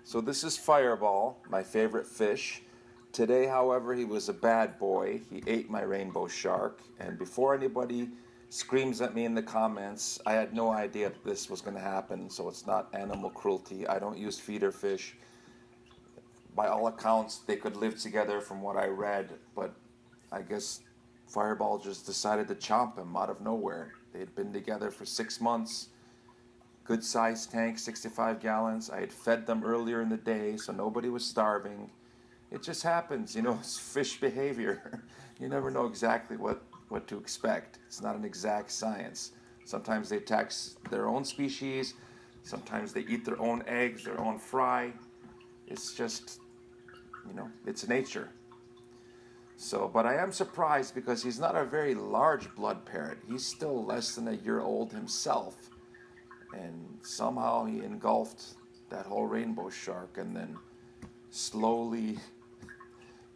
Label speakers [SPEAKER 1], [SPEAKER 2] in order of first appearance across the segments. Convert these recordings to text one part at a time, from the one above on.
[SPEAKER 1] So this is Fireball, my favorite fish. Today, however, he was a bad boy. He ate my rainbow shark, and before anybody screams at me in the comments, I had no idea that this was going to happen, so it's not animal cruelty. I don't use feeder fish. By all accounts, they could live together from what I read, but I guess Fireball just decided to chomp him out of nowhere. They had been together for 6 months. Good sized tank, 65 gallons. I had fed them earlier in the day, so nobody was starving. It just happens, it's fish behavior. You never know exactly what to expect. It's not an exact science. Sometimes they attack their own species, sometimes they eat their own eggs, their own fry. It's just, it's nature. So, but I am surprised because he's not a very large blood parrot. He's still less than a year old himself. And somehow he engulfed that whole rainbow shark, and then slowly,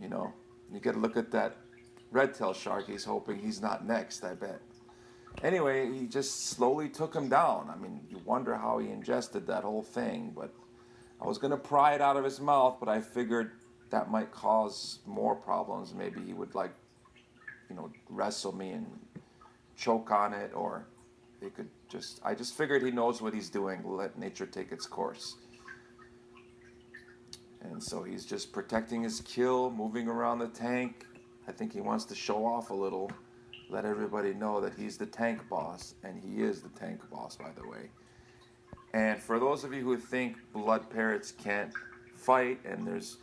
[SPEAKER 1] you get to look at that red-tailed shark. He's hoping he's not next, I bet. Anyway, he just slowly took him down. I mean, you wonder how he ingested that whole thing, but I was going to pry it out of his mouth, but I figured that might cause more problems. Maybe he would wrestle me and choke on it, or they could I just figured he knows what he's doing. Let nature take its course. And so he's just protecting his kill, moving around the tank. I think he wants to show off a little, let everybody know that he's the tank boss, and he is the tank boss, by the way. And for those of you who think blood parrots can't fight, and there's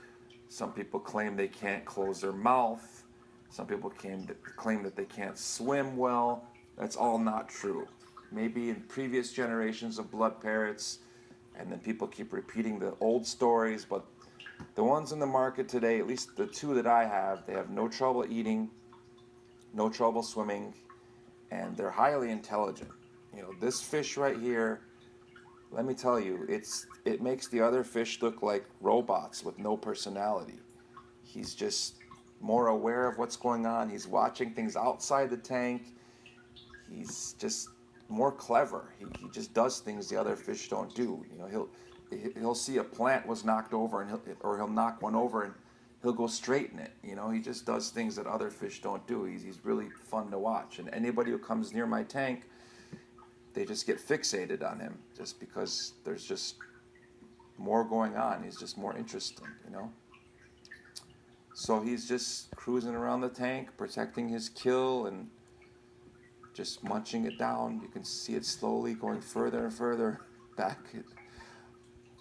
[SPEAKER 1] some people claim they can't close their mouth, some people claim that they can't swim well, that's all not true. Maybe in previous generations of blood parrots, and then people keep repeating the old stories, but the ones in the market today, at least the two that I have, they have no trouble eating, no trouble swimming, and they're highly intelligent. This fish right here, let me tell you, it makes the other fish look like robots with no personality. He's just more aware of what's going on. He's watching things outside the tank. He's just more clever. He just does things the other fish don't do. He'll see a plant was knocked over, and he'll knock one over, and he'll go straighten it. He just does things that other fish don't do. He's really fun to watch. And anybody who comes near my tank, they just get fixated on him, just because there's just more going on. He's just more interesting, So he's just cruising around the tank, protecting his kill, and just munching it down. You can see it slowly going further and further back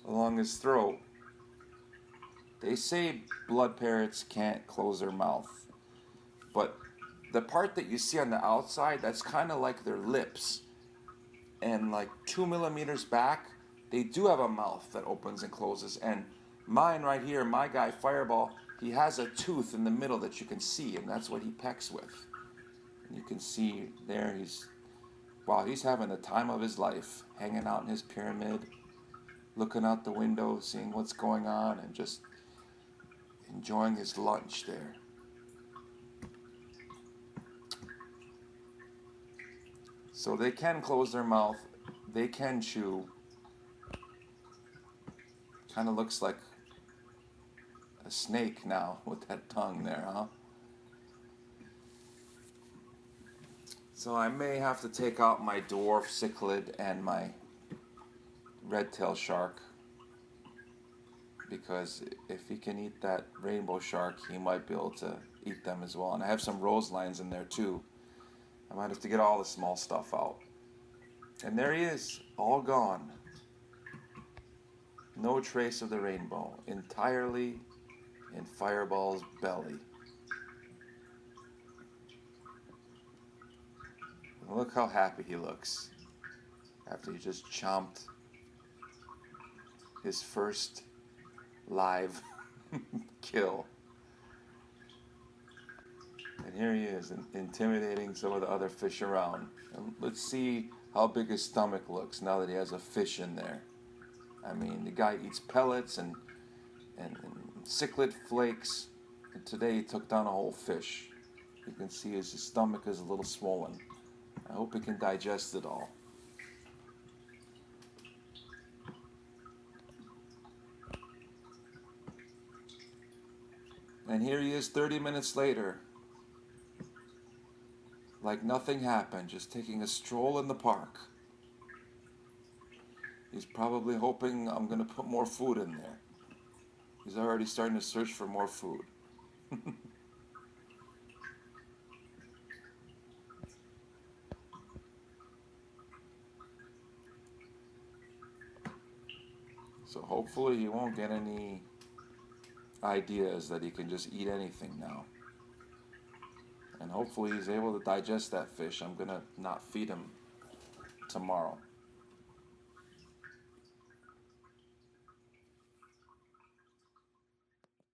[SPEAKER 1] along his throat. They say blood parrots can't close their mouth, but the part that you see on the outside, that's kind of like their lips. And like 2 millimeters back, they do have a mouth that opens and closes. And mine right here, my guy Fireball, he has a tooth in the middle that you can see, and that's what he pecks with. You can see there he's having the time of his life, hanging out in his pyramid, looking out the window, seeing what's going on, and just enjoying his lunch there. So they can close their mouth, they can chew. Kind of looks like a snake now with that tongue there, huh? So I may have to take out my dwarf cichlid and my red-tailed shark, because if he can eat that rainbow shark, he might be able to eat them as well. And I have some rose lines in there too. I might have to get all the small stuff out. And there he is, all gone. No trace of the rainbow, entirely in Fireball's belly. Look how happy he looks after he just chomped his first live kill. And here he is, intimidating some of the other fish around. And let's see how big his stomach looks now that he has a fish in there. I mean, the guy eats pellets and cichlid flakes, and today he took down a whole fish. You can see his stomach is a little swollen. I hope he can digest it all. And here he is 30 minutes later, like nothing happened, just taking a stroll in the park. He's probably hoping I'm going to put more food in there. He's already starting to search for more food. So hopefully he won't get any ideas that he can just eat anything now. And hopefully he's able to digest that fish. I'm going to not feed him tomorrow.